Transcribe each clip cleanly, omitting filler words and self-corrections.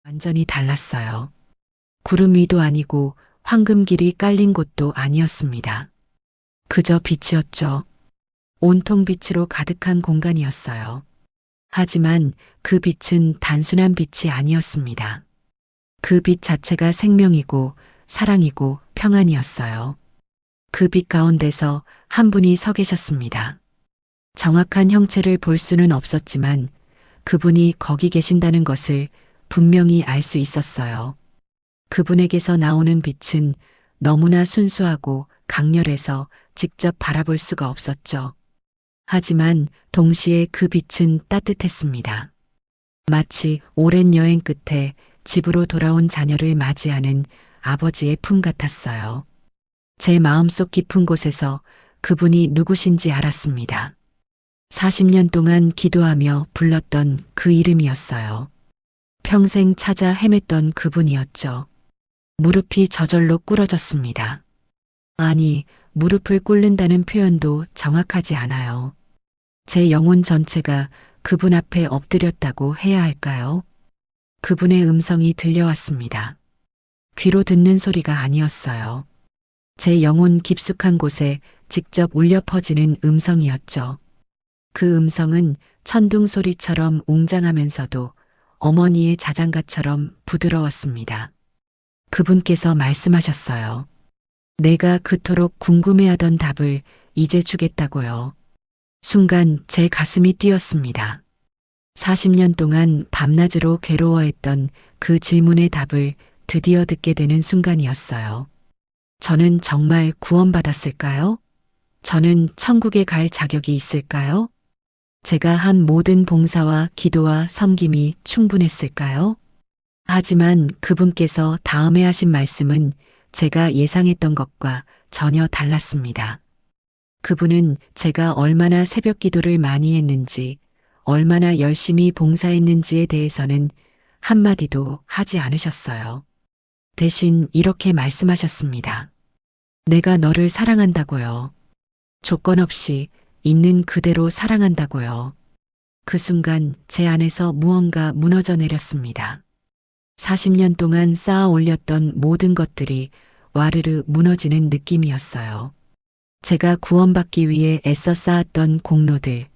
완전히 달랐어요. 구름 위도 아니고 황금길이 깔린 곳도 아니었습니다. 그저 빛이었죠. 온통 빛으로 가득한 공간이었어요. 하지만 그 빛은 단순한 빛이 아니었습니다. 그 빛 자체가 생명이고 사랑이고 평안이었어요. 그 빛 가운데서 한 분이 서 계셨습니다. 정확한 형체를 볼 수는 없었지만 그분이 거기 계신다는 것을 분명히 알 수 있었어요. 그분에게서 나오는 빛은 너무나 순수하고 강렬해서 직접 바라볼 수가 없었죠. 하지만 동시에 그 빛은 따뜻했습니다. 마치 오랜 여행 끝에 집으로 돌아온 자녀를 맞이하는 아버지의 품 같았어요. 제 마음속 깊은 곳에서 그분이 누구신지 알았습니다. 40년 동안 기도하며 불렀던 그 이름이었어요. 평생 찾아 헤맸던 그분이었죠. 무릎이 저절로 꿇어졌습니다. 아니, 무릎을 꿇는다는 표현도 정확하지 않아요. 제 영혼 전체가 그분 앞에 엎드렸다고 해야 할까요? 그분의 음성이 들려왔습니다. 귀로 듣는 소리가 아니었어요. 제 영혼 깊숙한 곳에 직접 울려 퍼지는 음성이었죠. 그 음성은 천둥 소리처럼 웅장하면서도 어머니의 자장가처럼 부드러웠습니다. 그분께서 말씀하셨어요. 내가 그토록 궁금해하던 답을 이제 주겠다고요. 순간 제 가슴이 뛰었습니다. 40년 동안 밤낮으로 괴로워했던 그 질문의 답을 드디어 듣게 되는 순간이었어요. 저는 정말 구원받았을까요? 저는 천국에 갈 자격이 있을까요? 제가 한 모든 봉사와 기도와 섬김이 충분했을까요? 하지만 그분께서 다음에 하신 말씀은 제가 예상했던 것과 전혀 달랐습니다. 그분은 제가 얼마나 새벽 기도를 많이 했는지, 얼마나 열심히 봉사했는지에 대해서는 한마디도 하지 않으셨어요. 대신 이렇게 말씀하셨습니다. 내가 너를 사랑한다고요. 조건 없이 있는 그대로 사랑한다고요. 그 순간 제 안에서 무언가 무너져 내렸습니다. 40년 동안 쌓아 올렸던 모든 것들이 와르르 무너지는 느낌이었어요. 제가 구원받기 위해 애써 쌓았던 공로들,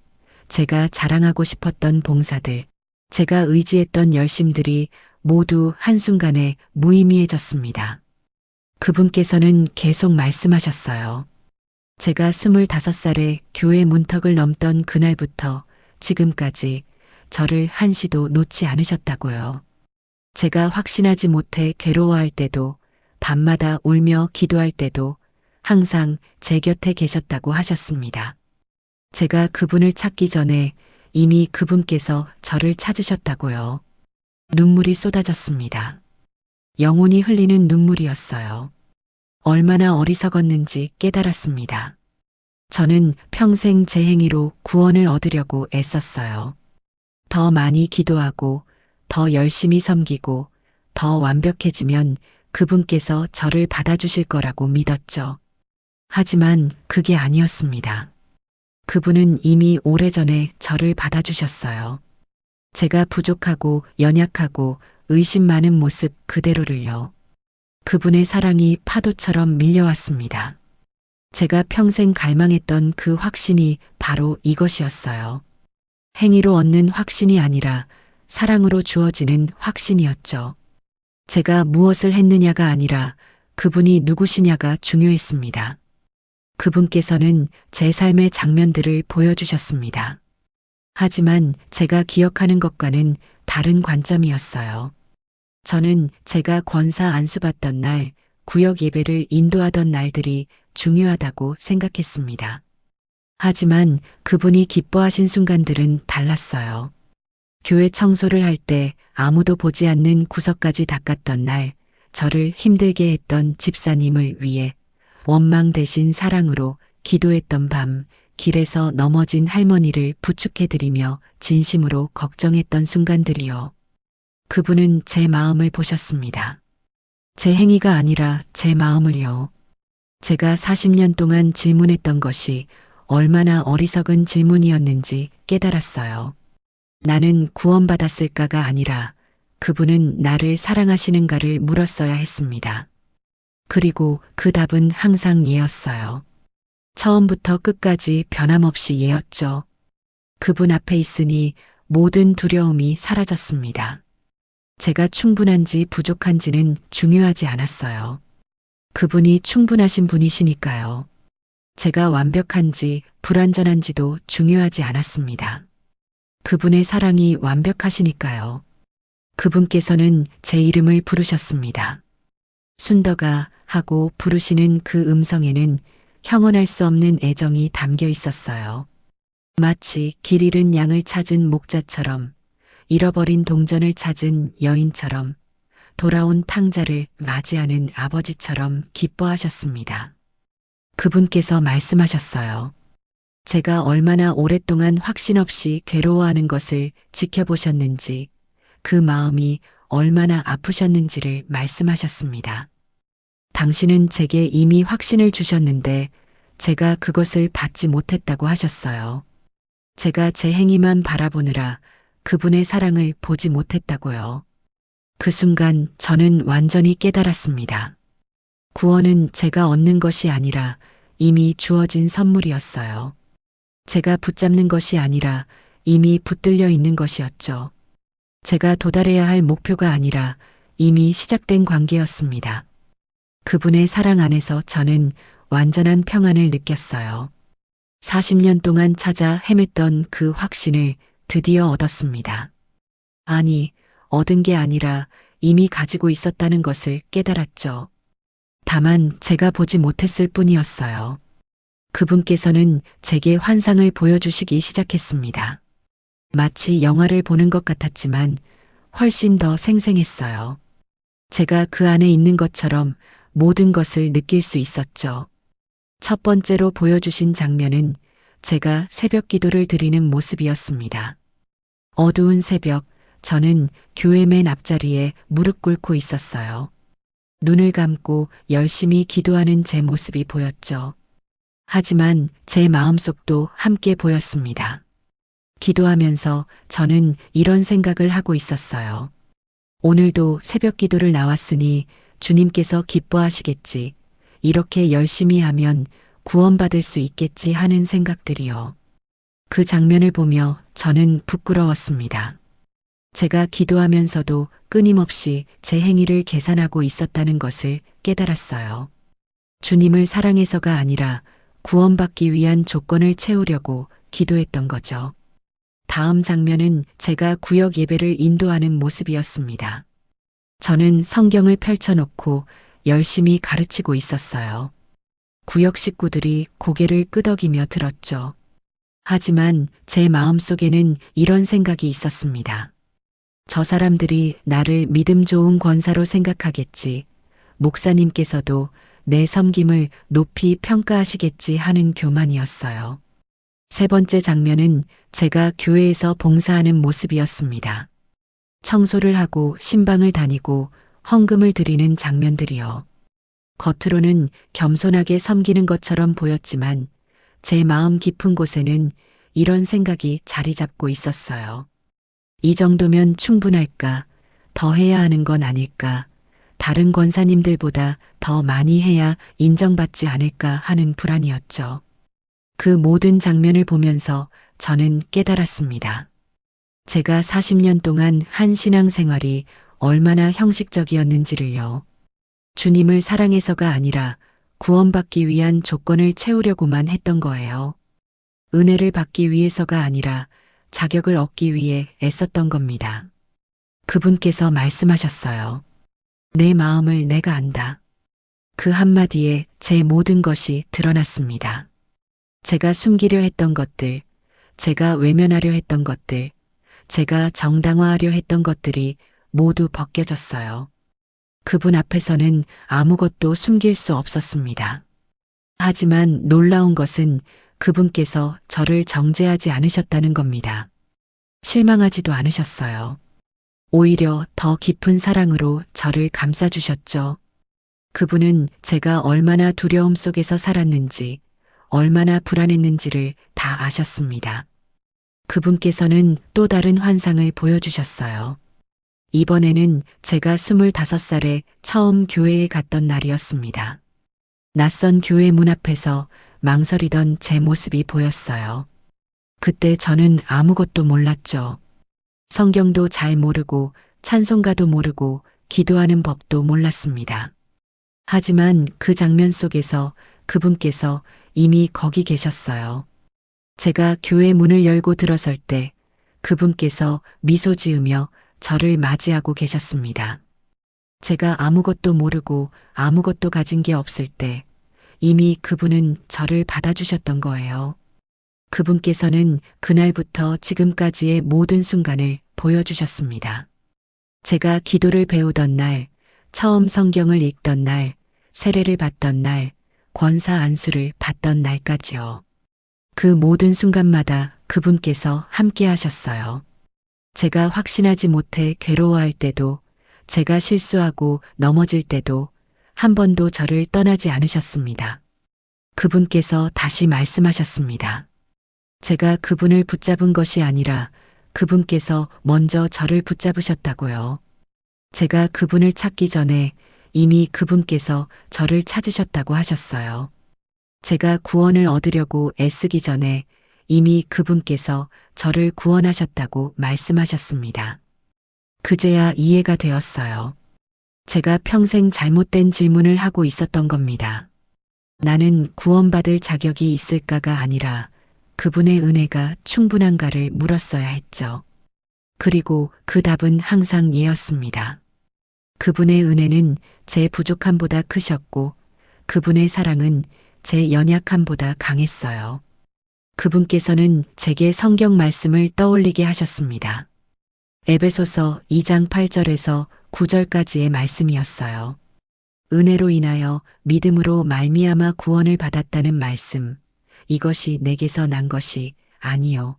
제가 자랑하고 싶었던 봉사들, 제가 의지했던 열심들이 모두 한순간에 무의미해졌습니다. 그분께서는 계속 말씀하셨어요. 제가 25살에 교회 문턱을 넘던 그날부터 지금까지 저를 한시도 놓지 않으셨다고요. 제가 확신하지 못해 괴로워할 때도, 밤마다 울며 기도할 때도 항상 제 곁에 계셨다고 하셨습니다. 제가 그분을 찾기 전에 이미 그분께서 저를 찾으셨다고요. 눈물이 쏟아졌습니다. 영혼이 흘리는 눈물이었어요. 얼마나 어리석었는지 깨달았습니다. 저는 평생 제 행위로 구원을 얻으려고 애썼어요. 더 많이 기도하고, 더 열심히 섬기고, 더 완벽해지면 그분께서 저를 받아주실 거라고 믿었죠. 하지만 그게 아니었습니다. 그분은 이미 오래전에 저를 받아주셨어요. 제가 부족하고 연약하고 의심 많은 모습 그대로를요. 그분의 사랑이 파도처럼 밀려왔습니다. 제가 평생 갈망했던 그 확신이 바로 이것이었어요. 행위로 얻는 확신이 아니라 사랑으로 주어지는 확신이었죠. 제가 무엇을 했느냐가 아니라 그분이 누구시냐가 중요했습니다. 그분께서는 제 삶의 장면들을 보여주셨습니다. 하지만 제가 기억하는 것과는 다른 관점이었어요. 저는 제가 권사 안수받던 날, 구역 예배를 인도하던 날들이 중요하다고 생각했습니다. 하지만 그분이 기뻐하신 순간들은 달랐어요. 교회 청소를 할 때 아무도 보지 않는 구석까지 닦았던 날, 저를 힘들게 했던 집사님을 위해 원망 대신 사랑으로 기도했던 밤, 길에서 넘어진 할머니를 부축해드리며 진심으로 걱정했던 순간들이요. 그분은 제 마음을 보셨습니다. 제 행위가 아니라 제 마음을요. 제가 40년 동안 질문했던 것이 얼마나 어리석은 질문이었는지 깨달았어요. 나는 구원받았을까가 아니라 그분은 나를 사랑하시는가를 물었어야 했습니다. 그리고 그 답은 항상 예였어요. 처음부터 끝까지 변함없이 예였죠. 그분 앞에 있으니 모든 두려움이 사라졌습니다. 제가 충분한지 부족한지는 중요하지 않았어요. 그분이 충분하신 분이시니까요. 제가 완벽한지 불완전한지도 중요하지 않았습니다. 그분의 사랑이 완벽하시니까요. 그분께서는 제 이름을 부르셨습니다. 순덕아 하고 부르시는 그 음성에는 형언할 수 없는 애정이 담겨 있었어요. 마치 길 잃은 양을 찾은 목자처럼, 잃어버린 동전을 찾은 여인처럼, 돌아온 탕자를 맞이하는 아버지처럼 기뻐하셨습니다. 그분께서 말씀하셨어요. 제가 얼마나 오랫동안 확신 없이 괴로워하는 것을 지켜보셨는지, 그 마음이 얼마나 아프셨는지를 말씀하셨습니다. 당신은 제게 이미 확신을 주셨는데 제가 그것을 받지 못했다고 하셨어요. 제가 제 행위만 바라보느라 그분의 사랑을 보지 못했다고요. 그 순간 저는 완전히 깨달았습니다. 구원은 제가 얻는 것이 아니라 이미 주어진 선물이었어요. 제가 붙잡는 것이 아니라 이미 붙들려 있는 것이었죠. 제가 도달해야 할 목표가 아니라 이미 시작된 관계였습니다. 그분의 사랑 안에서 저는 완전한 평안을 느꼈어요. 40년 동안 찾아 헤맸던 그 확신을 드디어 얻었습니다. 아니, 얻은 게 아니라 이미 가지고 있었다는 것을 깨달았죠. 다만 제가 보지 못했을 뿐이었어요. 그분께서는 제게 환상을 보여주시기 시작했습니다. 마치 영화를 보는 것 같았지만 훨씬 더 생생했어요. 제가 그 안에 있는 것처럼 모든 것을 느낄 수 있었죠. 첫 번째로 보여주신 장면은 제가 새벽 기도를 드리는 모습이었습니다. 어두운 새벽, 저는 교회 맨 앞자리에 무릎 꿇고 있었어요. 눈을 감고 열심히 기도하는 제 모습이 보였죠. 하지만 제 마음속도 함께 보였습니다. 기도하면서 저는 이런 생각을 하고 있었어요. 오늘도 새벽 기도를 나왔으니 주님께서 기뻐하시겠지. 이렇게 열심히 하면 구원받을 수 있겠지 하는 생각들이요. 그 장면을 보며 저는 부끄러웠습니다. 제가 기도하면서도 끊임없이 제 행위를 계산하고 있었다는 것을 깨달았어요. 주님을 사랑해서가 아니라 구원받기 위한 조건을 채우려고 기도했던 거죠. 다음 장면은 제가 구역 예배를 인도하는 모습이었습니다. 저는 성경을 펼쳐놓고 열심히 가르치고 있었어요. 구역 식구들이 고개를 끄덕이며 들었죠. 하지만 제 마음속에는 이런 생각이 있었습니다. 저 사람들이 나를 믿음 좋은 권사로 생각하겠지. 목사님께서도 내 섬김을 높이 평가하시겠지 하는 교만이었어요. 세 번째 장면은 제가 교회에서 봉사하는 모습이었습니다. 청소를 하고 신방을 다니고 헌금을 드리는 장면들이요. 겉으로는 겸손하게 섬기는 것처럼 보였지만 제 마음 깊은 곳에는 이런 생각이 자리 잡고 있었어요. 이 정도면 충분할까? 더 해야 하는 건 아닐까? 다른 권사님들보다 더 많이 해야 인정받지 않을까 하는 불안이었죠. 그 모든 장면을 보면서 저는 깨달았습니다. 제가 40년 동안 한 신앙생활이 얼마나 형식적이었는지를요. 주님을 사랑해서가 아니라 구원받기 위한 조건을 채우려고만 했던 거예요. 은혜를 받기 위해서가 아니라 자격을 얻기 위해 애썼던 겁니다. 그분께서 말씀하셨어요. 내 마음을 내가 안다. 그 한마디에 제 모든 것이 드러났습니다. 제가 숨기려 했던 것들, 제가 외면하려 했던 것들, 제가 정당화하려 했던 것들이 모두 벗겨졌어요. 그분 앞에서는 아무것도 숨길 수 없었습니다. 하지만 놀라운 것은 그분께서 저를 정죄하지 않으셨다는 겁니다. 실망하지도 않으셨어요. 오히려 더 깊은 사랑으로 저를 감싸주셨죠. 그분은 제가 얼마나 두려움 속에서 살았는지, 얼마나 불안했는지를 다 아셨습니다. 그분께서는 또 다른 환상을 보여주셨어요. 이번에는 제가 25살에 처음 교회에 갔던 날이었습니다. 낯선 교회 문 앞에서 망설이던 제 모습이 보였어요. 그때 저는 아무것도 몰랐죠. 성경도 잘 모르고 찬송가도 모르고 기도하는 법도 몰랐습니다. 하지만 그 장면 속에서 그분께서 이미 거기 계셨어요. 제가 교회 문을 열고 들어설 때 그분께서 미소 지으며 저를 맞이하고 계셨습니다. 제가 아무것도 모르고 아무것도 가진 게 없을 때 이미 그분은 저를 받아주셨던 거예요. 그분께서는 그날부터 지금까지의 모든 순간을 보여주셨습니다. 제가 기도를 배우던 날, 처음 성경을 읽던 날, 세례를 받던 날, 권사 안수를 받던 날까지요. 그 모든 순간마다 그분께서 함께 하셨어요. 제가 확신하지 못해 괴로워할 때도, 제가 실수하고 넘어질 때도 한 번도 저를 떠나지 않으셨습니다. 그분께서 다시 말씀하셨습니다. 제가 그분을 붙잡은 것이 아니라 그분께서 먼저 저를 붙잡으셨다고요. 제가 그분을 찾기 전에 이미 그분께서 저를 찾으셨다고 하셨어요. 제가 구원을 얻으려고 애쓰기 전에 이미 그분께서 저를 구원하셨다고 말씀하셨습니다. 그제야 이해가 되었어요. 제가 평생 잘못된 질문을 하고 있었던 겁니다. 나는 구원받을 자격이 있을까가 아니라 그분의 은혜가 충분한가를 물었어야 했죠. 그리고 그 답은 항상 예였습니다. 그분의 은혜는 제 부족함보다 크셨고 그분의 사랑은 제 연약함보다 강했어요. 그분께서는 제게 성경 말씀을 떠올리게 하셨습니다. 에베소서 2장 8절에서 9절까지의 말씀이었어요. 은혜로 인하여 믿음으로 말미암아 구원을 받았다는 말씀. 이것이 내게서 난 것이 아니요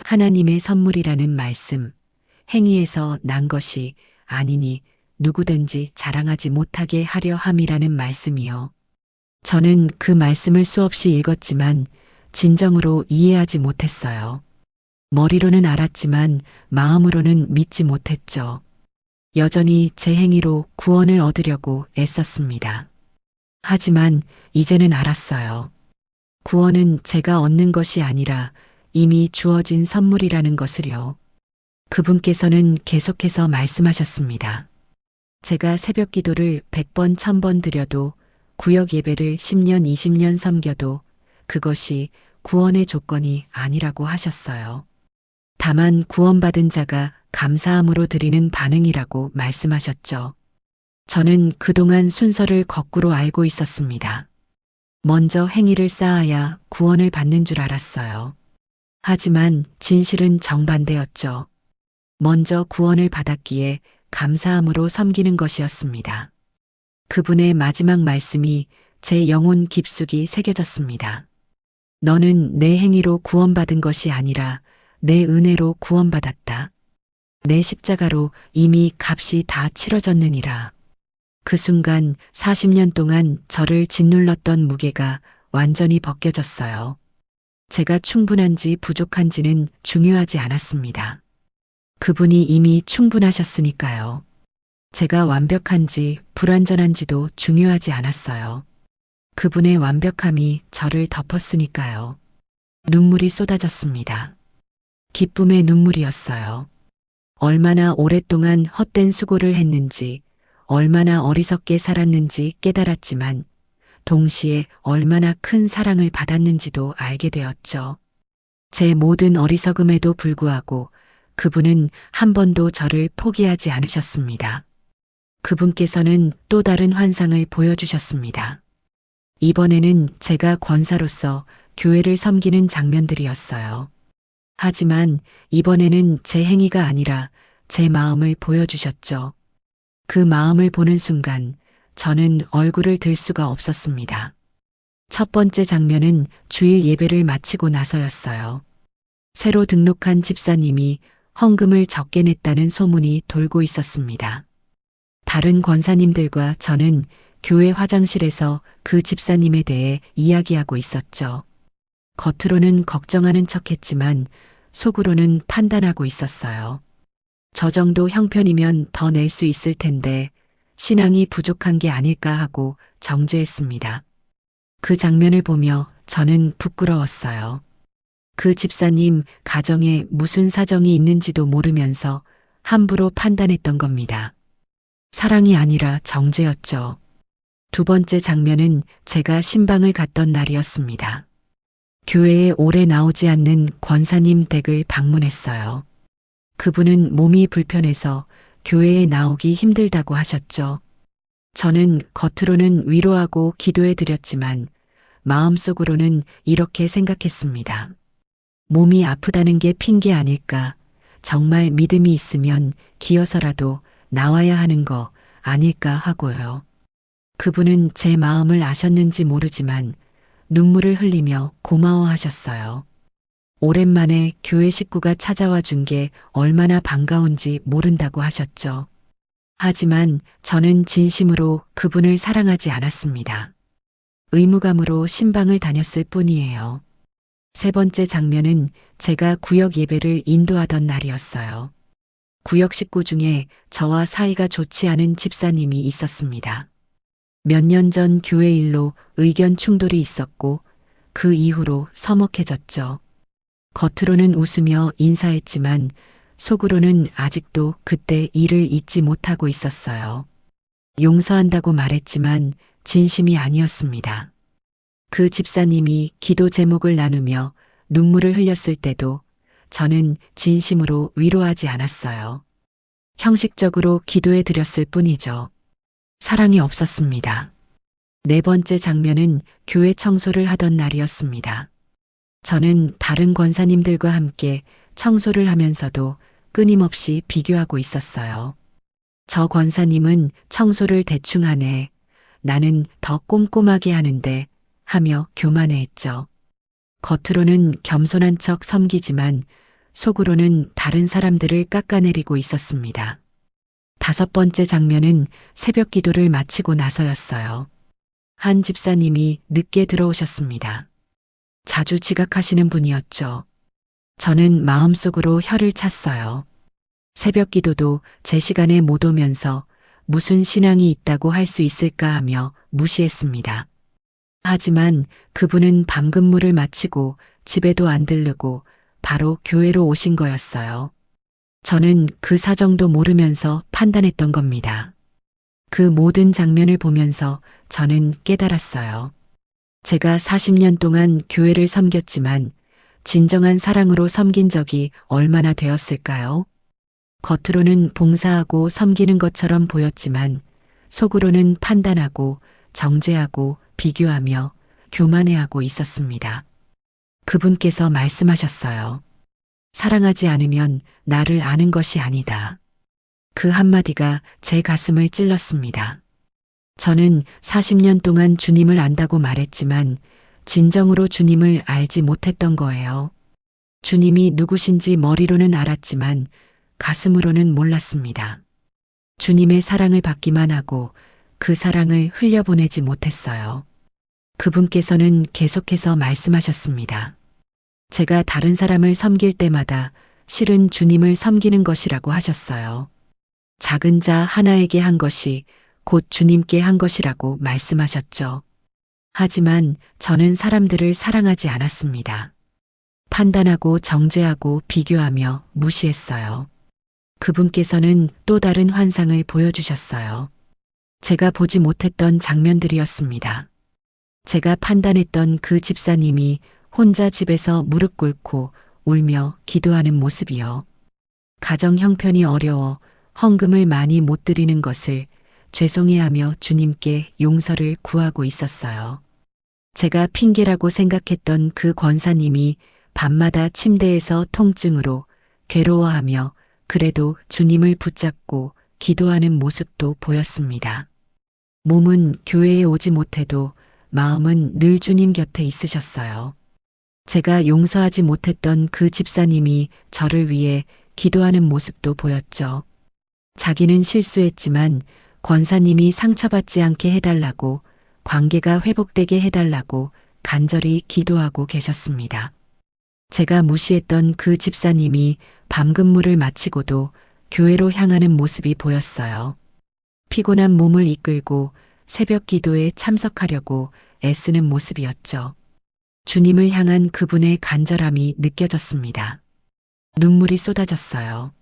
하나님의 선물이라는 말씀. 행위에서 난 것이 아니니 누구든지 자랑하지 못하게 하려 함이라는 말씀이요. 저는 그 말씀을 수없이 읽었지만 진정으로 이해하지 못했어요. 머리로는 알았지만 마음으로는 믿지 못했죠. 여전히 제 행위로 구원을 얻으려고 애썼습니다. 하지만 이제는 알았어요. 구원은 제가 얻는 것이 아니라 이미 주어진 선물이라는 것을요. 그분께서는 계속해서 말씀하셨습니다. 제가 새벽 기도를 100번, 1000번 드려도 구역 예배를 10년, 20년 섬겨도 그것이 구원의 조건이 아니라고 하셨어요. 다만 구원받은 자가 감사함으로 드리는 반응이라고 말씀하셨죠. 저는 그동안 순서를 거꾸로 알고 있었습니다. 먼저 행위를 쌓아야 구원을 받는 줄 알았어요. 하지만 진실은 정반대였죠. 먼저 구원을 받았기에 감사함으로 섬기는 것이었습니다. 그분의 마지막 말씀이 제 영혼 깊숙이 새겨졌습니다. 너는 내 행위로 구원받은 것이 아니라 내 은혜로 구원받았다. 내 십자가로 이미 값이 다 치러졌느니라. 그 순간 40년 동안 저를 짓눌렀던 무게가 완전히 벗겨졌어요. 제가 충분한지 부족한지는 중요하지 않았습니다. 그분이 이미 충분하셨으니까요. 제가 완벽한지 불완전한지도 중요하지 않았어요. 그분의 완벽함이 저를 덮었으니까요. 눈물이 쏟아졌습니다. 기쁨의 눈물이었어요. 얼마나 오랫동안 헛된 수고를 했는지, 얼마나 어리석게 살았는지 깨달았지만 동시에 얼마나 큰 사랑을 받았는지도 알게 되었죠. 제 모든 어리석음에도 불구하고 그분은 한 번도 저를 포기하지 않으셨습니다. 그분께서는 또 다른 환상을 보여주셨습니다. 이번에는 제가 권사로서 교회를 섬기는 장면들이었어요. 하지만 이번에는 제 행위가 아니라 제 마음을 보여주셨죠. 그 마음을 보는 순간 저는 얼굴을 들 수가 없었습니다. 첫 번째 장면은 주일 예배를 마치고 나서였어요. 새로 등록한 집사님이 헌금을 적게 냈다는 소문이 돌고 있었습니다. 다른 권사님들과 저는 교회 화장실에서 그 집사님에 대해 이야기하고 있었죠. 겉으로는 걱정하는 척했지만 속으로는 판단하고 있었어요. 저 정도 형편이면 더 낼 수 있을 텐데 신앙이 부족한 게 아닐까 하고 정죄했습니다. 그 장면을 보며 저는 부끄러웠어요. 그 집사님 가정에 무슨 사정이 있는지도 모르면서 함부로 판단했던 겁니다. 사랑이 아니라 정죄였죠. 두 번째 장면은 제가 신방을 갔던 날이었습니다. 교회에 오래 나오지 않는 권사님 댁을 방문했어요. 그분은 몸이 불편해서 교회에 나오기 힘들다고 하셨죠. 저는 겉으로는 위로하고 기도해 드렸지만 마음속으로는 이렇게 생각했습니다. 몸이 아프다는 게 핑계 아닐까? 정말 믿음이 있으면 기어서라도 나와야 하는 거 아닐까 하고요. 그분은 제 마음을 아셨는지 모르지만 눈물을 흘리며 고마워하셨어요. 오랜만에 교회 식구가 찾아와 준 게 얼마나 반가운지 모른다고 하셨죠. 하지만 저는 진심으로 그분을 사랑하지 않았습니다. 의무감으로 신방을 다녔을 뿐이에요. 세 번째 장면은 제가 구역 예배를 인도하던 날이었어요. 구역 식구 중에 저와 사이가 좋지 않은 집사님이 있었습니다. 몇 년 전 교회 일로 의견 충돌이 있었고 그 이후로 서먹해졌죠. 겉으로는 웃으며 인사했지만 속으로는 아직도 그때 일을 잊지 못하고 있었어요. 용서한다고 말했지만 진심이 아니었습니다. 그 집사님이 기도 제목을 나누며 눈물을 흘렸을 때도 저는 진심으로 위로하지 않았어요. 형식적으로 기도해 드렸을 뿐이죠. 사랑이 없었습니다. 네 번째 장면은 교회 청소를 하던 날이었습니다. 저는 다른 권사님들과 함께 청소를 하면서도 끊임없이 비교하고 있었어요. 저 권사님은 청소를 대충 하네. 나는 더 꼼꼼하게 하는데 하며 교만해했죠. 겉으로는 겸손한 척 섬기지만 속으로는 다른 사람들을 깎아내리고 있었습니다. 다섯 번째 장면은 새벽 기도를 마치고 나서였어요. 한 집사님이 늦게 들어오셨습니다. 자주 지각하시는 분이었죠. 저는 마음속으로 혀를 찼어요. 새벽 기도도 제 시간에 못 오면서 무슨 신앙이 있다고 할 수 있을까 하며 무시했습니다. 하지만 그분은 밤 근무를 마치고 집에도 안 들르고 바로 교회로 오신 거였어요. 저는 그 사정도 모르면서 판단했던 겁니다. 그 모든 장면을 보면서 저는 깨달았어요. 제가 40년 동안 교회를 섬겼지만 진정한 사랑으로 섬긴 적이 얼마나 되었을까요? 겉으로는 봉사하고 섬기는 것처럼 보였지만 속으로는 판단하고 정죄하고 비교하며 교만해하고 있었습니다. 그분께서 말씀하셨어요. 사랑하지 않으면 나를 아는 것이 아니다. 그 한마디가 제 가슴을 찔렀습니다. 저는 40년 동안 주님을 안다고 말했지만 진정으로 주님을 알지 못했던 거예요. 주님이 누구신지 머리로는 알았지만 가슴으로는 몰랐습니다. 주님의 사랑을 받기만 하고 그 사랑을 흘려보내지 못했어요. 그분께서는 계속해서 말씀하셨습니다. 제가 다른 사람을 섬길 때마다 실은 주님을 섬기는 것이라고 하셨어요. 작은 자 하나에게 한 것이 곧 주님께 한 것이라고 말씀하셨죠. 하지만 저는 사람들을 사랑하지 않았습니다. 판단하고 정죄하고 비교하며 무시했어요. 그분께서는 또 다른 환상을 보여주셨어요. 제가 보지 못했던 장면들이었습니다. 제가 판단했던 그 집사님이 혼자 집에서 무릎 꿇고 울며 기도하는 모습이요. 가정 형편이 어려워 헌금을 많이 못 드리는 것을 죄송해하며 주님께 용서를 구하고 있었어요. 제가 핑계라고 생각했던 그 권사님이 밤마다 침대에서 통증으로 괴로워하며 그래도 주님을 붙잡고 기도하는 모습도 보였습니다. 몸은 교회에 오지 못해도 마음은 늘 주님 곁에 있으셨어요. 제가 용서하지 못했던 그 집사님이 저를 위해 기도하는 모습도 보였죠. 자기는 실수했지만 권사님이 상처받지 않게 해달라고, 관계가 회복되게 해달라고 간절히 기도하고 계셨습니다. 제가 무시했던 그 집사님이 밤 근무를 마치고도 교회로 향하는 모습이 보였어요. 피곤한 몸을 이끌고 새벽 기도에 참석하려고 애쓰는 모습이었죠. 주님을 향한 그분의 간절함이 느껴졌습니다. 눈물이 쏟아졌어요.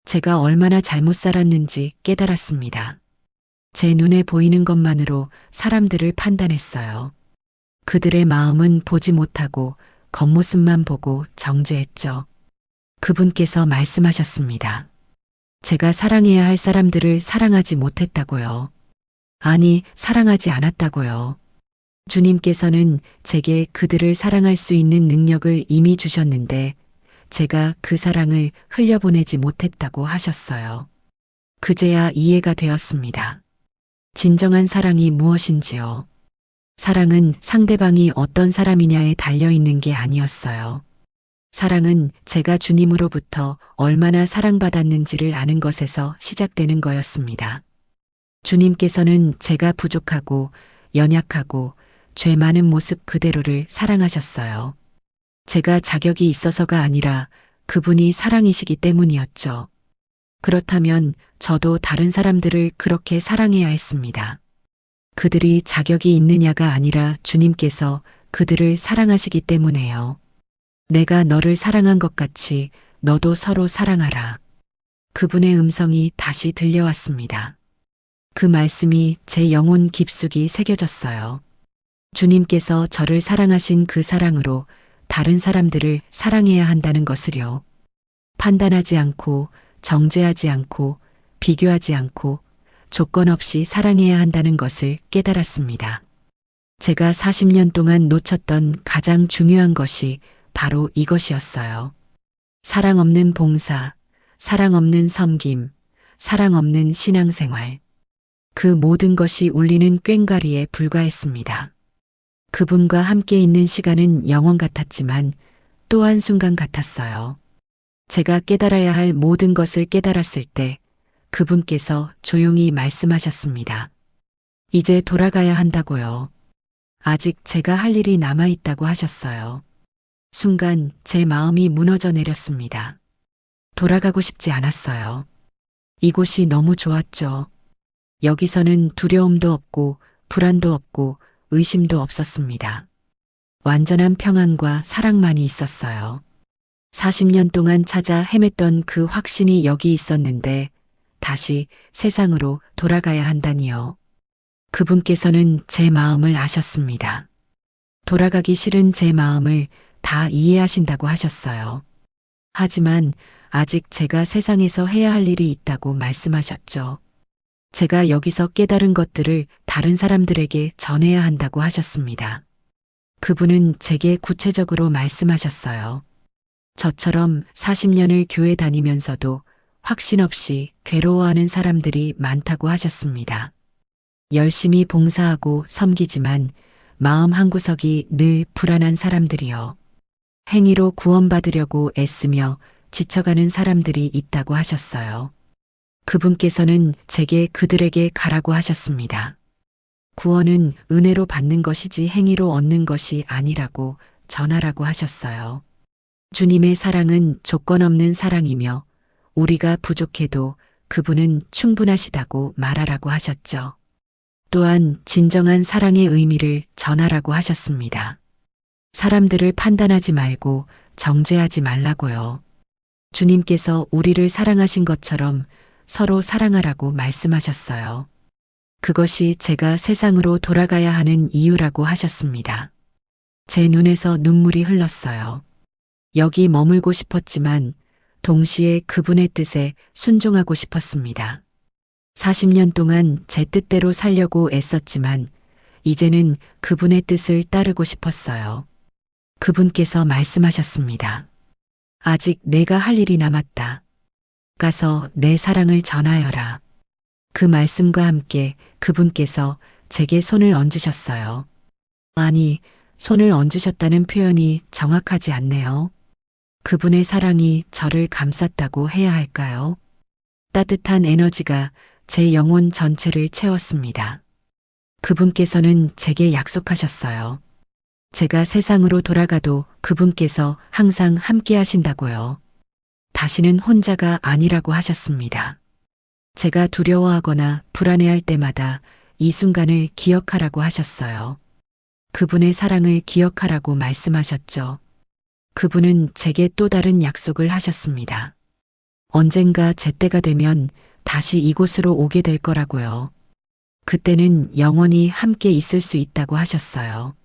제가 얼마나 잘못 살았는지 깨달았습니다. 제 눈에 보이는 것만으로 사람들을 판단했어요. 그들의 마음은 보지 못하고 겉모습만 보고 정죄했죠. 그분께서 말씀하셨습니다. 제가 사랑해야 할 사람들을 사랑하지 못했다고요. 아니, 사랑하지 않았다고요. 주님께서는 제게 그들을 사랑할 수 있는 능력을 이미 주셨는데 제가 그 사랑을 흘려보내지 못했다고 하셨어요. 그제야 이해가 되었습니다. 진정한 사랑이 무엇인지요. 사랑은 상대방이 어떤 사람이냐에 달려 있는 게 아니었어요. 사랑은 제가 주님으로부터 얼마나 사랑받았는지를 아는 것에서 시작되는 거였습니다. 주님께서는 제가 부족하고 연약하고 죄 많은 모습 그대로를 사랑하셨어요. 제가 자격이 있어서가 아니라 그분이 사랑이시기 때문이었죠. 그렇다면 저도 다른 사람들을 그렇게 사랑해야 했습니다. 그들이 자격이 있느냐가 아니라 주님께서 그들을 사랑하시기 때문에요. 내가 너를 사랑한 것 같이 너도 서로 사랑하라. 그분의 음성이 다시 들려왔습니다. 그 말씀이 제 영혼 깊숙이 새겨졌어요. 주님께서 저를 사랑하신 그 사랑으로 다른 사람들을 사랑해야 한다는 것을요. 판단하지 않고 정죄하지 않고 비교하지 않고 조건 없이 사랑해야 한다는 것을 깨달았습니다. 제가 40년 동안 놓쳤던 가장 중요한 것이 바로 이것이었어요. 사랑 없는 봉사, 사랑 없는 섬김, 사랑 없는 신앙생활. 그 모든 것이 울리는 꽹과리에 불과했습니다. 그분과 함께 있는 시간은 영원 같았지만 또 한순간 같았어요. 제가 깨달아야 할 모든 것을 깨달았을 때 그분께서 조용히 말씀하셨습니다. 이제 돌아가야 한다고요. 아직 제가 할 일이 남아있다고 하셨어요. 순간 제 마음이 무너져 내렸습니다. 돌아가고 싶지 않았어요. 이곳이 너무 좋았죠. 여기서는 두려움도 없고 불안도 없고 의심도 없었습니다. 완전한 평안과 사랑만이 있었어요. 40년 동안 찾아 헤맸던 그 확신이 여기 있었는데 다시 세상으로 돌아가야 한다니요. 그분께서는 제 마음을 아셨습니다. 돌아가기 싫은 제 마음을 다 이해하신다고 하셨어요. 하지만 아직 제가 세상에서 해야 할 일이 있다고 말씀하셨죠. 제가 여기서 깨달은 것들을 다른 사람들에게 전해야 한다고 하셨습니다. 그분은 제게 구체적으로 말씀하셨어요. 저처럼 40년을 교회 다니면서도 확신 없이 괴로워하는 사람들이 많다고 하셨습니다. 열심히 봉사하고 섬기지만 마음 한구석이 늘 불안한 사람들이요. 행위로 구원받으려고 애쓰며 지쳐가는 사람들이 있다고 하셨어요. 그분께서는 제게 그들에게 가라고 하셨습니다. 구원은 은혜로 받는 것이지 행위로 얻는 것이 아니라고 전하라고 하셨어요. 주님의 사랑은 조건 없는 사랑이며 우리가 부족해도 그분은 충분하시다고 말하라고 하셨죠. 또한 진정한 사랑의 의미를 전하라고 하셨습니다. 사람들을 판단하지 말고 정죄하지 말라고요. 주님께서 우리를 사랑하신 것처럼 서로 사랑하라고 말씀하셨어요. 그것이 제가 세상으로 돌아가야 하는 이유라고 하셨습니다. 제 눈에서 눈물이 흘렀어요. 여기 머물고 싶었지만 동시에 그분의 뜻에 순종하고 싶었습니다. 40년 동안 제 뜻대로 살려고 애썼지만 이제는 그분의 뜻을 따르고 싶었어요. 그분께서 말씀하셨습니다. 아직 내가 할 일이 남았다. 가서 내 사랑을 전하여라. 그 말씀과 함께 그분께서 제게 손을 얹으셨어요. 아니, 손을 얹으셨다는 표현이 정확하지 않네요. 그분의 사랑이 저를 감쌌다고 해야 할까요? 따뜻한 에너지가 제 영혼 전체를 채웠습니다. 그분께서는 제게 약속하셨어요. 제가 세상으로 돌아가도 그분께서 항상 함께 하신다고요. 다시는 혼자가 아니라고 하셨습니다. 제가 두려워하거나 불안해할 때마다 이 순간을 기억하라고 하셨어요. 그분의 사랑을 기억하라고 말씀하셨죠. 그분은 제게 또 다른 약속을 하셨습니다. 언젠가 제때가 되면 다시 이곳으로 오게 될 거라고요. 그때는 영원히 함께 있을 수 있다고 하셨어요.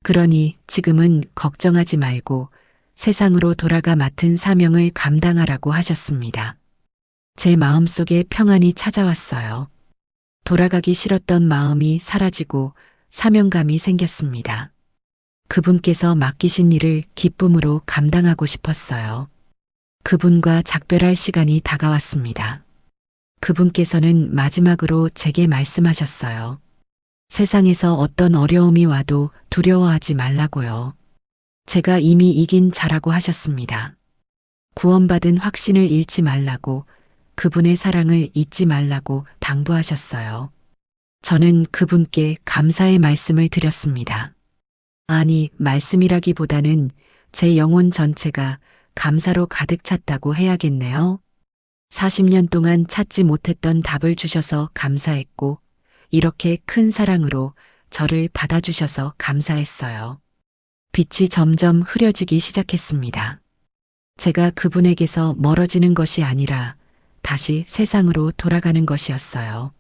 그러니 지금은 걱정하지 말고 세상으로 돌아가 맡은 사명을 감당하라고 하셨습니다. 제 마음속에 평안이 찾아왔어요. 돌아가기 싫었던 마음이 사라지고 사명감이 생겼습니다. 그분께서 맡기신 일을 기쁨으로 감당하고 싶었어요. 그분과 작별할 시간이 다가왔습니다. 그분께서는 마지막으로 제게 말씀하셨어요. 세상에서 어떤 어려움이 와도 두려워하지 말라고요. 제가 이미 이긴 자라고 하셨습니다. 구원받은 확신을 잃지 말라고, 그분의 사랑을 잊지 말라고 당부하셨어요. 저는 그분께 감사의 말씀을 드렸습니다. 아니, 말씀이라기보다는 제 영혼 전체가 감사로 가득 찼다고 해야겠네요. 40년 동안 찾지 못했던 답을 주셔서 감사했고, 이렇게 큰 사랑으로 저를 받아주셔서 감사했어요. 빛이 점점 흐려지기 시작했습니다. 제가 그분에게서 멀어지는 것이 아니라 다시 세상으로 돌아가는 것이었어요.